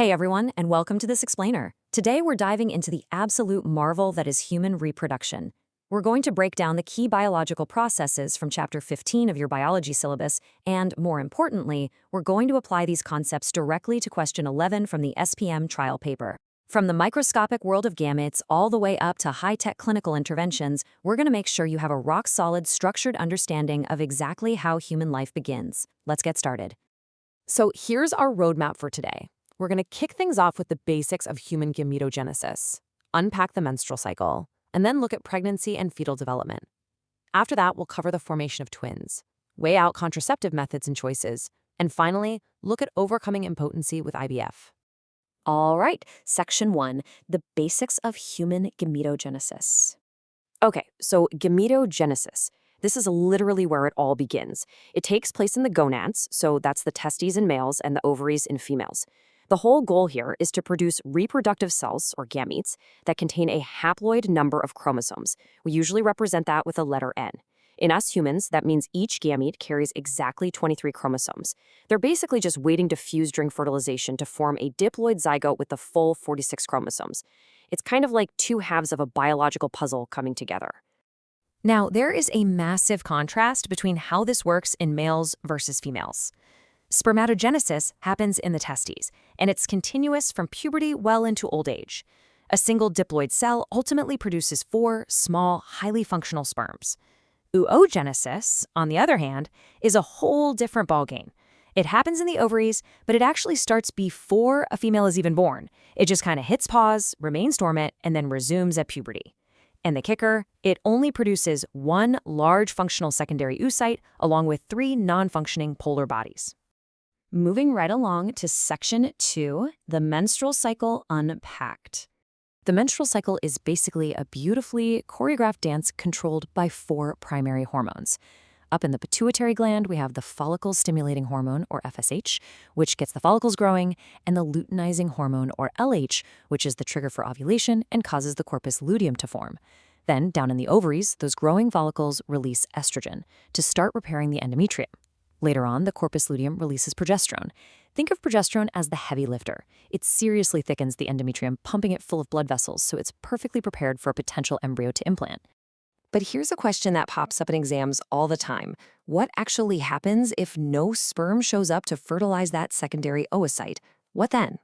Hey everyone, and welcome to this explainer. Today we're diving into the absolute marvel that is human reproduction. We're going to break down the key biological processes from Chapter 15 of your biology syllabus, and more importantly, we're going to apply these concepts directly to question 11 from the SPM trial paper. From the microscopic world of gametes all the way up to high-tech clinical interventions, we're going to make sure you have a rock-solid, structured understanding of exactly how human life begins. Let's get started. So here's our roadmap for today. We're going to kick things off with the basics of human gametogenesis, unpack the menstrual cycle, and then look at pregnancy and fetal development. After that, we'll cover the formation of twins, weigh out contraceptive methods and choices, and finally, look at overcoming impotency with IVF. All right, Section 1, the basics of human gametogenesis. Okay, so gametogenesis. This is literally where it all begins. It takes place in the gonads, so that's the testes in males and the ovaries in females. The whole goal here is to produce reproductive cells, or gametes, that contain a haploid number of chromosomes. We usually represent that with a letter N. In us humans, that means each gamete carries exactly 23 chromosomes. They're basically just waiting to fuse during fertilization to form a diploid zygote with the full 46 chromosomes. It's kind of like two halves of a biological puzzle coming together. Now, there is a massive contrast between how this works in males versus females. Spermatogenesis happens in the testes, and it's continuous from puberty well into old age. A single diploid cell ultimately produces 4 small, highly functional sperms. Oogenesis, on the other hand, is a whole different ballgame. It happens in the ovaries, but it actually starts before a female is even born. It just kind of hits pause, remains dormant, and then resumes at puberty. And the kicker, it only produces 1 large functional secondary oocyte along with 3 non-functioning polar bodies. Moving right along to Section 2, the menstrual cycle unpacked. The menstrual cycle is basically a beautifully choreographed dance controlled by 4 primary hormones. Up in the pituitary gland, we have the follicle-stimulating hormone, or FSH, which gets the follicles growing, and the luteinizing hormone, or LH, which is the trigger for ovulation and causes the corpus luteum to form. Then, down in the ovaries, those growing follicles release estrogen to start repairing the endometrium. Later on, the corpus luteum releases progesterone. Think of progesterone as the heavy lifter. It seriously thickens the endometrium, pumping it full of blood vessels, so it's perfectly prepared for a potential embryo to implant. But here's a question that pops up in exams all the time. What actually happens if no sperm shows up to fertilize that secondary oocyte? What then?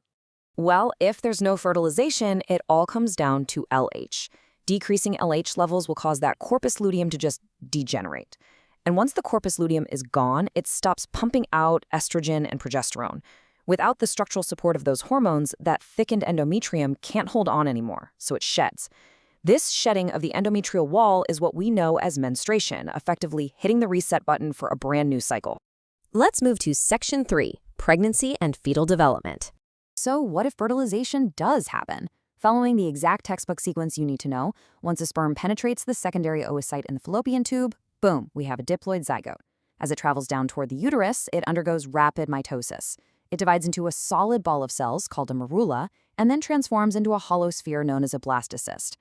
Well, if there's no fertilization, it all comes down to LH. Decreasing LH levels will cause that corpus luteum to just degenerate. And once the corpus luteum is gone, it stops pumping out estrogen and progesterone. Without the structural support of those hormones, that thickened endometrium can't hold on anymore, so it sheds. This shedding of the endometrial wall is what we know as menstruation, effectively hitting the reset button for a brand new cycle. Let's move to Section 3, pregnancy and fetal development. So what if fertilization does happen? Following the exact textbook sequence you need to know, once a sperm penetrates the secondary oocyte in the fallopian tube, boom, we have a diploid zygote. As it travels down toward the uterus, it undergoes rapid mitosis. It divides into a solid ball of cells called a morula, and then transforms into a hollow sphere known as a blastocyst.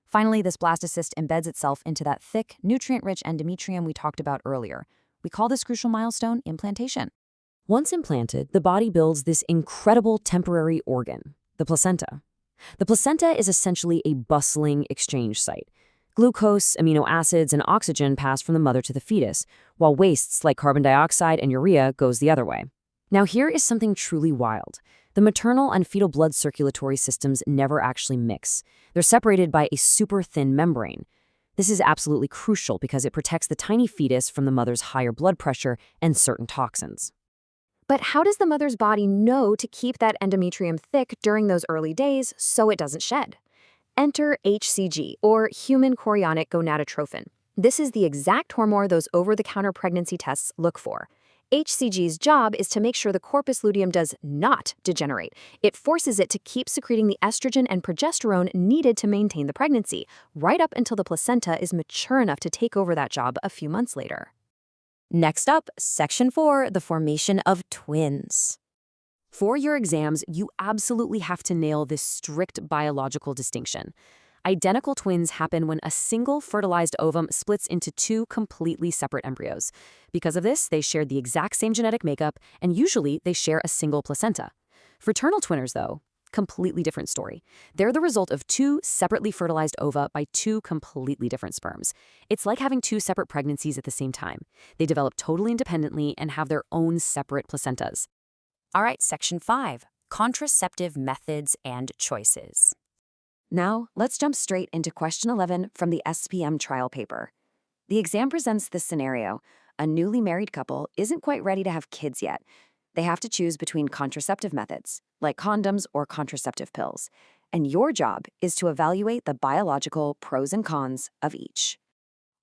Finally, this blastocyst embeds itself into that thick, nutrient-rich endometrium we talked about earlier. We call this crucial milestone implantation. Once implanted, the body builds this incredible temporary organ, the placenta. The placenta is essentially a bustling exchange site. Glucose, amino acids, and oxygen pass from the mother to the fetus, while wastes like carbon dioxide and urea goes the other way. Now here is something truly wild. The maternal and fetal blood circulatory systems never actually mix. They're separated by a super thin membrane. This is absolutely crucial because it protects the tiny fetus from the mother's higher blood pressure and certain toxins. But how does the mother's body know to keep that endometrium thick during those early days so it doesn't shed? Enter HCG, or human chorionic gonadotrophin. This is the exact hormone those over-the-counter pregnancy tests look for. HCG's job is to make sure the corpus luteum does not degenerate. It forces it to keep secreting the estrogen and progesterone needed to maintain the pregnancy, right up until the placenta is mature enough to take over that job a few months later. Next up, Section 4, the formation of twins. For your exams, you absolutely have to nail this strict biological distinction. Identical twins happen when a single fertilized ovum splits into 2 completely separate embryos. Because of this, they share the exact same genetic makeup, and usually they share a single placenta. Fraternal twinners, though, completely different story. They're the result of two separately fertilized ova by two completely different sperms. It's like having two separate pregnancies at the same time. They develop totally independently and have their own separate placentas. All right, Section 5, Contraceptive Methods and Choices. Now, let's jump straight into question 11 from the SPM trial paper. The exam presents this scenario. A newly married couple isn't quite ready to have kids yet. They have to choose between contraceptive methods, like condoms or contraceptive pills. And your job is to evaluate the biological pros and cons of each.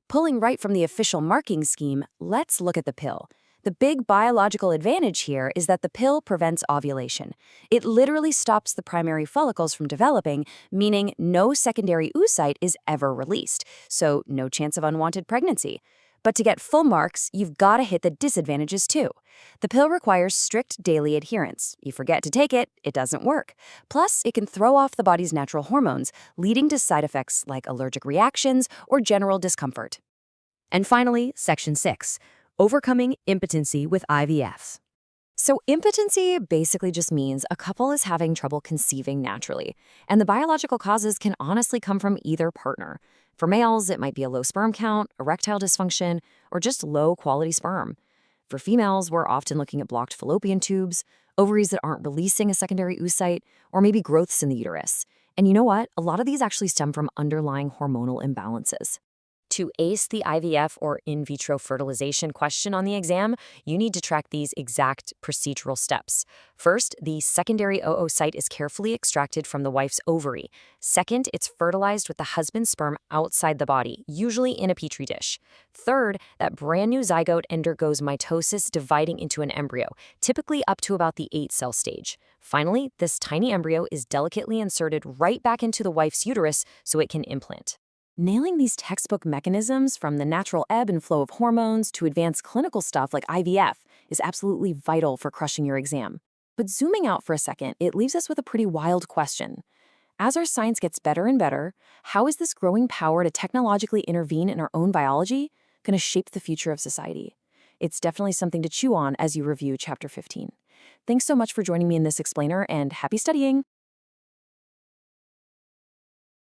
Pulling right from the official marking scheme, let's look at the pill. The big biological advantage here is that the pill prevents ovulation. It literally stops the primary follicles from developing, meaning no secondary oocyte is ever released, so no chance of unwanted pregnancy. But to get full marks, you've got to hit the disadvantages too. The pill requires strict daily adherence. You forget to take it, it doesn't work. Plus, it can throw off the body's natural hormones, leading to side effects like allergic reactions or general discomfort. And finally, Section 6. Overcoming impotency with IVF. So impotency basically just means a couple is having trouble conceiving naturally, and the biological causes can honestly come from either partner. For males, it might be a low sperm count, erectile dysfunction, or just low-quality sperm. For females, we're often looking at blocked fallopian tubes, ovaries that aren't releasing a secondary oocyte, or maybe growths in the uterus. And you know what? A lot of these actually stem from underlying hormonal imbalances. To ace the IVF or in vitro fertilization question on the exam, you need to track these exact procedural steps. First, the secondary oocyte is carefully extracted from the wife's ovary. Second, it's fertilized with the husband's sperm outside the body, usually in a petri dish. Third, that brand new zygote undergoes mitosis, dividing into an embryo, typically up to about the 8-cell stage. Finally, this tiny embryo is delicately inserted right back into the wife's uterus so it can implant. Nailing these textbook mechanisms, from the natural ebb and flow of hormones to advanced clinical stuff like IVF, is absolutely vital for crushing your exam. But zooming out for a second, it leaves us with a pretty wild question. As our science gets better and better, how is this growing power to technologically intervene in our own biology going to shape the future of society? It's definitely something to chew on as you review Chapter 15. Thanks so much for joining me in this explainer, and happy studying!